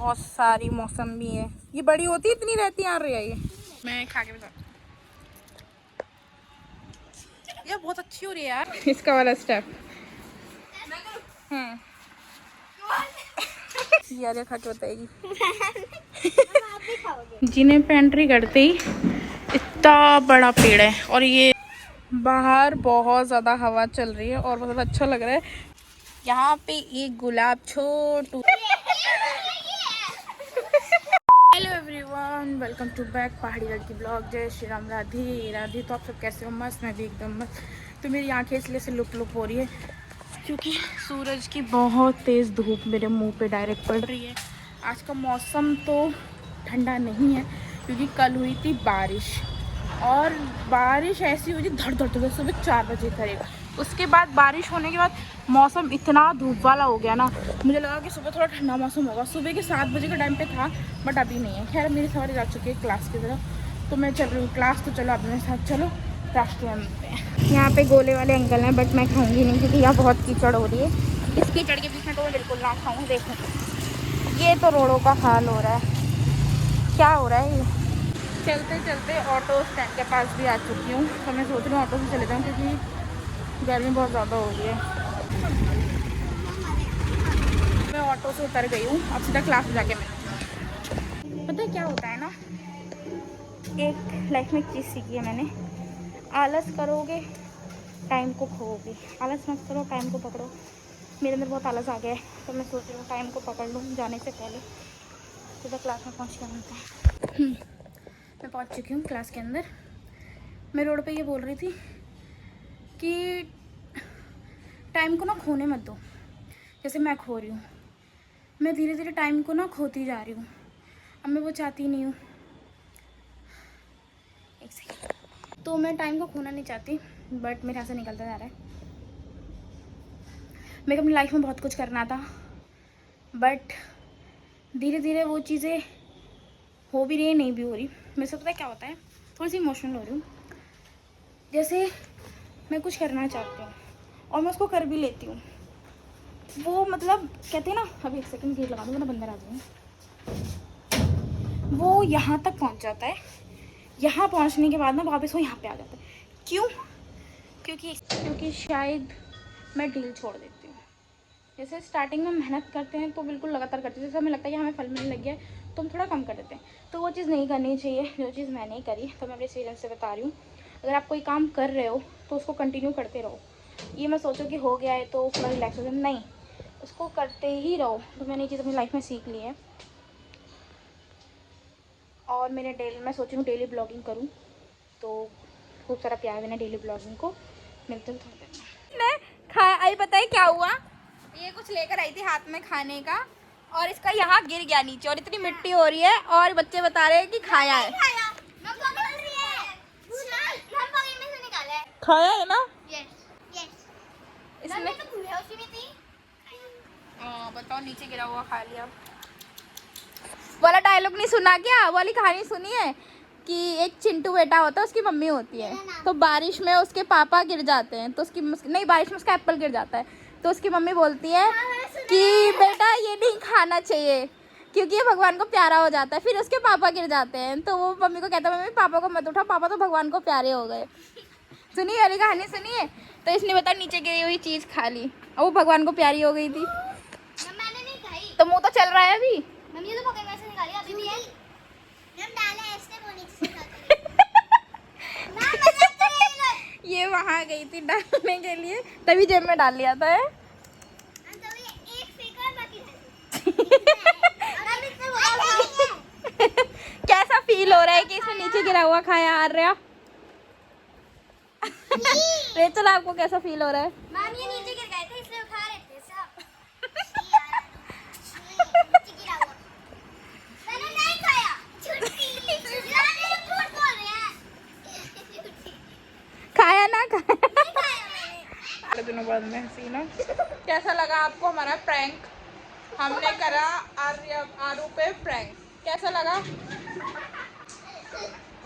बहुत सारी मौसमी है। ये बड़ी होती इतनी रहती आ रही है ये। मैं खा के बता, ये बहुत अच्छी हो रही है यार। इसका वाला स्टेप यार खा के बताएगी। जिन्हें पेंट्री करते ही इतना बड़ा पेड़ है और ये बाहर बहुत ज़्यादा हवा चल रही है और बहुत अच्छा लग रहा है। यहाँ पे एक गुलाब छोटू। Hello everyone, welcome to back Pahadi Ladki blog. जय श्री राम, राधे राधे। तो आप सब कैसे हो? मस्त, मैं भी एकदम मस्त। तो मेरी आंखें इसलिए से लुप लुप हो रही है क्योंकि सूरज की बहुत तेज़ धूप मेरे मुंह पे डायरेक्ट पड़ रही है। आज का मौसम तो ठंडा नहीं है क्योंकि कल हुई थी बारिश और बारिश ऐसी हुई थी धड़ धड़ धड़ सुबह 4 बजे करीब। उसके बाद बारिश होने के बाद मौसम इतना धूप वाला हो गया ना, मुझे लगा कि सुबह थोड़ा ठंडा मौसम होगा। सुबह के 7 बजे के टाइम पे था बट अभी नहीं है। खैर मेरी सवारी जा चुकी है क्लास की तरफ, तो मैं चल रही हूँ क्लास। तो चलो आप मेरे साथ चलो, रास्ते में मिलते हैं। यहाँ पे गोले वाले अंकल हैं बट मैं खाऊंगी नहीं क्योंकि यहाँ बहुत कीचड़ हो रही है। इस कीचड़ के बीच में तो मैं बिल्कुल ना खाऊँ। देखो ये तो रोडों का हाल हो रहा है, क्या हो रहा है ये। चलते चलते ऑटो स्टैंड के पास भी आ चुकी हूँ, तो मैं सोच रही हूँ ऑटो से चले जाऊँ क्योंकि गर्मी बहुत ज़्यादा हो रही है। मैं ऑटो से उतर गई हूँ, अब सीधा क्लास में जाके मिलूँ। पता है क्या होता है ना, एक लाइफ में एक चीज़ सीखी है मैंने, आलस करोगे टाइम को खोओगे। आलस मत करो, टाइम को पकड़ो। मेरे अंदर बहुत आलस आ गया है तो मैं सोच रही हूँ टाइम को पकड़ लूँ जाने से पहले। सीधा क्लास में पहुँच के मिलते हैं। मैं पहुँच चुकी हूँ क्लास के अंदर। मैं रोड पे ये बोल रही थी कि टाइम को ना खोने मत दो, जैसे मैं खो रही हूँ। मैं धीरे धीरे टाइम को ना खोती जा रही हूँ। अब मैं वो चाहती नहीं हूँ। एक सेकेंड। तो मैं टाइम को खोना नहीं चाहती बट मेरे हाथ से निकलता जा रहा है। मेरे को अपनी लाइफ में बहुत कुछ करना था बट धीरे धीरे वो चीज़ें हो भी रही है, नहीं भी हो रही। मेरे से पता है क्या होता है, थोड़ी सी इमोशनल हो रही हूँ। जैसे मैं कुछ करना चाहती हूँ और मैं उसको कर भी लेती हूँ। वो मतलब कहते हैं ना, अभी एक सेकंड गेट लगा दूँ ना, बंदर आ जाए। वो यहाँ तक पहुँच जाता है, यहाँ पहुँचने के बाद ना वापस वो यहाँ पे आ जाता है। क्यों? क्योंकि शायद मैं डील छोड़ देती हूँ। जैसे स्टार्टिंग में मेहनत करते हैं तो बिल्कुल लगातार करते हैं, जैसे हमें लगता है कि हमें फल मिलने लग गया है तो हम थोड़ा कम कर देते हैं। तो वो चीज़ नहीं करनी चाहिए जो चीज़ मैं नहीं करी। तो मैं अपने एक्सपीरियंस से बता रही हूँ, अगर आप कोई काम कर रहे हो तो उसको कंटिन्यू करते रहो। ये मैं सोचो कि हो गया है तो थोड़ा रिलैक्स हो जाए, नहीं, उसको करते ही रहो। तो मैंने ये चीज़ अपनी लाइफ में सीख ली है। और मेरे मैं सोच रही हूँ डेली ब्लॉगिंग करूँ, तो खूब सारा प्यार देना डेली ब्लॉगिंग को। मिलते हैं थोड़ी देर में। खाया आई, पता है क्या हुआ, ये कुछ लेकर आई थी हाथ में खाने का और इसका यहाँ गिर गया नीचे और इतनी मिट्टी हो रही है और बच्चे बता रहे हैं कि खाया है। खाया है ना? इसमें बताओ, नीचे गिरा हुआ खा लिया। वाला डायलॉग नहीं सुना क्या? वाली कहानी सुनी है कि एक चिंटू बेटा होता है, उसकी मम्मी होती है, तो बारिश में उसके पापा गिर जाते हैं तो उसकी नहीं, बारिश में उसका एप्पल गिर जाता है तो उसकी मम्मी बोलती है कि बेटा ये नहीं खाना चाहिए क्योंकि ये भगवान को प्यारा हो जाता है। फिर उसके पापा गिर जाते हैं तो वो मम्मी को कहता है मम्मी पापा को मत उठाओ, पापा तो भगवान को प्यारे हो गए। सुनिए वाली कहानी सुनिए। तो इसने बता नीचे गिरी हुई चीज़ खा ली और वो भगवान को प्यारी हो गई थी। मैंने नहीं खाई। तो मुँह तो चल रहा है अभी। मम्मी तो पकड़ वैसे निकाली, अभी भी है। हम डाले ऐसे वो नीचे से ये वहाँ गई थी डालने के लिए, तभी जेब में डाल लिया था। कैसा फील हो रहा है कि इसमें नीचे गिरा हुआ खाया आ रहा? रेचल आपको कैसा फील हो रहा है? मैम ये नीचे गिर गए थे इसलिए उठा रहे थे सब। नीचे गिरा हुआ मैंने नहीं खाया। झूठ बोल रहे हैं। खाया ना खाया दिनों बाद में हसीना। कैसा लगा आपको हमारा प्रैंक? हमने करा आरू पे प्रैंक, कैसा लगा?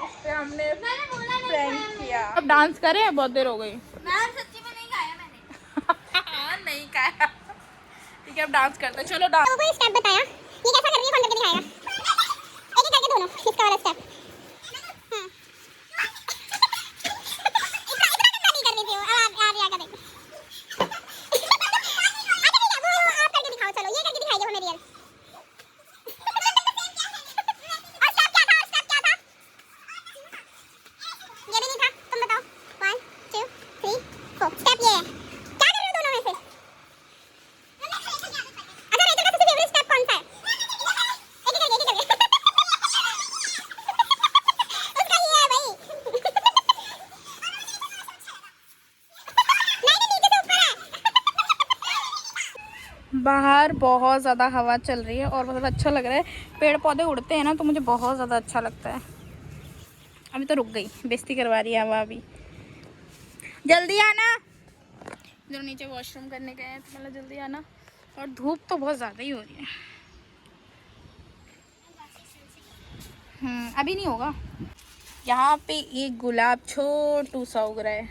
उस पे हमने प्रैंक किया। अब डांस करें, बहुत देर हो गई। मैम सच्ची में नहीं खाया मैंने। नहीं खाया। ठीक है अब डांस करते हैं, चलो डांस। स्टेप बताया, ये कैसा कर रही है? बहुत ज़्यादा हवा चल रही है और बहुत अच्छा लग रहा है। पेड़ पौधे उड़ते हैं ना तो मुझे बहुत ज़्यादा अच्छा लगता है। अभी तो रुक गई, बेइज्जती करवा रही है हवा। अभी जल्दी आना, जो नीचे वॉशरूम करने गए हैं तो मतलब जल्दी आना। और धूप तो बहुत ज़्यादा ही हो रही है। अभी नहीं होगा। यहाँ पे एक गुलाब छोटू सा उग रहा है,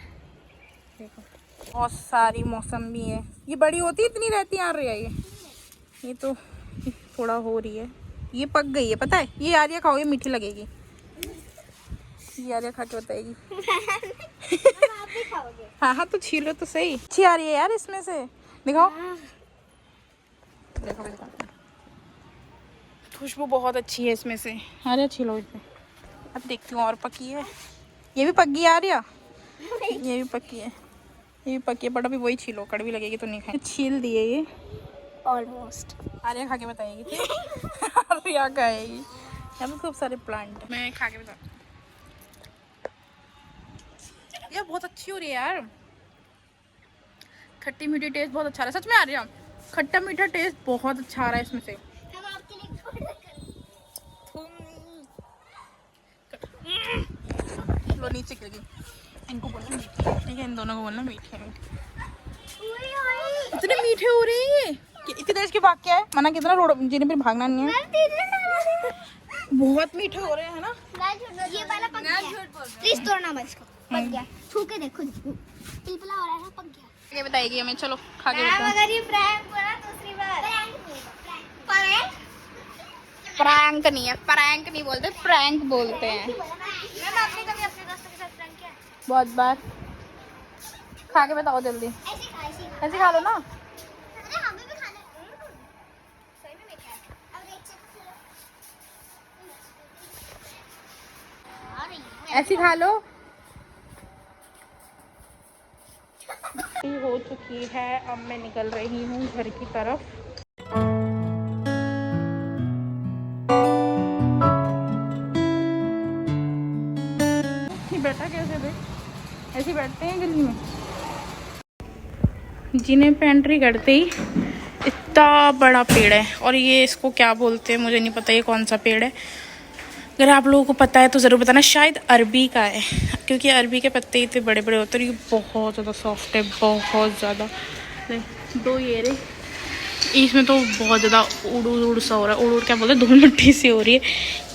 देखो। बहुत सारी मौसमी है, ये बड़ी होती इतनी रहती आ रही है। ये तो थोड़ा हो रही है, ये पक गई है पता है। ये आर्या खाओगे मीठी लगेगी, ये आर्या खा के बताएगी। आप भी खाओगे? हाँ हाँ तो छीलो तो सही। अच्छी आ रही है यार इसमें से, दिखाओ। देखो खुशबू बहुत अच्छी है इसमें से। अरे छीलो इसे। अब देखती हूँ और पकी है। ये भी पक गई आ रही है, ये भी पकी है, ये भी पकी है। बट अभी वही छीलो, कड़वी लगेगी तो नहीं खाएंगे। छील दिए ये ऑलमोस्ट। आर्या खा के बताएगी। आर्या खाएगी। यहाँ पे खूब सारे प्लांट, मैं खा के बताती हूँ। ये बहुत अच्छी हो रही है यार, खट्टी मीठी टेस्ट बहुत अच्छा आ रहा है। सच में आर्या, खट्टा मीठा टेस्ट बहुत अच्छा आ रहा है इसमें से। हम आपके लिए लो नीचे गिर गई। इनको बोलना मीठी, ठीक है, इन दोनों को बोलना मीठे मीठे। इतने मीठे हो रहे हैं ये, इतनी देर की भाग क्या है। मना कितना रोड जिन्हें फिर भागना नहीं है। बहुत मीठे हो रहे हैं ना। ये वाला पक गया, प्लीज तोड़ना मत इसको। पक गया, छू के देखो, पिलपिला हो रहा है, पक गया। ये बताएगी हमें, चलो खा के मैम देखो। अगर ये प्रैंक हुआ दूसरी बार, प्रैंक प्रैंक नहीं है, प्रैंक नहीं बोलते, प्रैंक बोलते हैं। मैम आपने कभी अपने दोस्तों के साथ प्रैंक किया? बहुत बार। खा के बताओ जल्दी, ऐसे खा लो ना। अरे हमें भी खाना है। सही में मीठा है। अब एक चीज आ रही है, ऐसे खा लो। हो चुकी है, अब मैं निकल रही हूँ घर की तरफ। बैठा कैसे थे, ऐसे बैठते हैं गली में। जिन्हें पेंट्री करते ही इतना बड़ा पेड़ है, और ये इसको क्या बोलते हैं मुझे नहीं पता, ये कौन सा पेड़ है। अगर आप लोगों को पता है तो ज़रूर बताना। शायद अरबी का है, क्योंकि अरबी के पत्ते इतने बड़े बड़े होते हैं। ये बहुत ज़्यादा सॉफ्ट है, बहुत ज़्यादा। दो ये रे, इसमें तो बहुत ज़्यादा उड़ सा हो रहा है। उड़ क्या बोलते हैं, धूल मिट्टी सी हो रही है।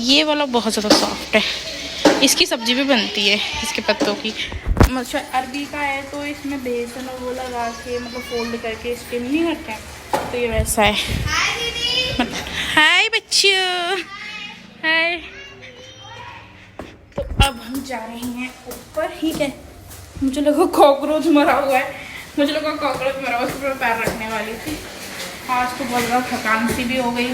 ये वाला बहुत ज़्यादा सॉफ्ट है, इसकी सब्जी भी बनती है इसके पत्तों की। मतलब अरबी का है तो इसमें बेसन और वो लगा के, मतलब फोल्ड करके स्टीम नहीं करते हैं, तो ये वैसा है। हाय बच्चों, हाय। तो अब हम जा रहे हैं ऊपर, ठीक है। मुझे लगा कॉकरोच मरा हुआ है, मुझे लगा कॉकरोच मरा हुआ है, उस पर पैर रखने वाली थी। आज तो बहुत ज़्यादा थकान सी भी हो गई,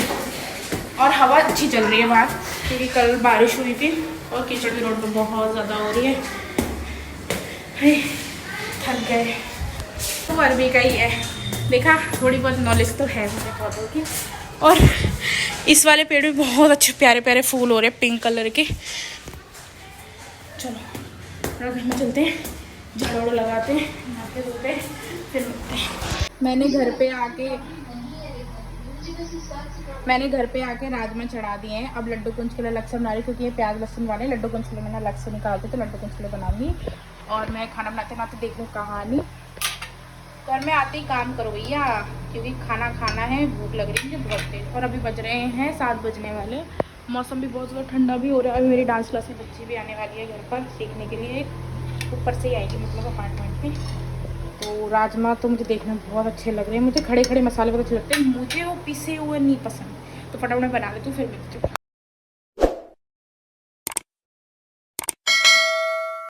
और हवा अच्छी चल रही है बाहर, क्योंकि कल बारिश हुई थी और कीचड़ की रोड पर बहुत ज़्यादा हो रही है। थक गए। तो अरबी का ही है, देखा, थोड़ी बहुत नॉलेज तो है मुझे पौधों की। और इस वाले पेड़ में बहुत अच्छे प्यारे प्यारे फूल हो रहे हैं, पिंक कलर के। चलो घर में चलते हैं, झाड़ू लगाते हैं, नहाते धोते हैं, फिर मिलते हैं। मैंने घर पे आके राजमा चढ़ा दिए हैं। अब लड्डू कुंज के लिए अलग से बना रही, क्योंकि ये प्याज लहसुन वाले। लड्डू कुंज के लिए मैंने अलग से निकालते, तो लड्डू कुंज के लिए बनाऊंगी। और मैं खाना बनाते बनाते देख लूँ कहानी। घर में आते ही काम करो भैया, क्योंकि खाना खाना है, भूख लग रही है मुझे बहुत तेज। और अभी बज रहे हैं 7 बजने वाले। मौसम भी बहुत ज़्यादा ठंडा भी हो रहा है। अभी मेरी डांस क्लास में बच्ची भी आने वाली है घर पर सीखने के लिए, ऊपर से ही आएगी, मतलब अपार्टमेंट में। तो राजमा तो मुझे देखने में बहुत अच्छे लग रहे हैं। मुझे खड़े खड़े मसाले बहुत अच्छे लगते हैं, मुझे वो पिसे हुए नहीं पसंद। तो फटाफट बना लेती हूँ, फिर मिलती हूँ।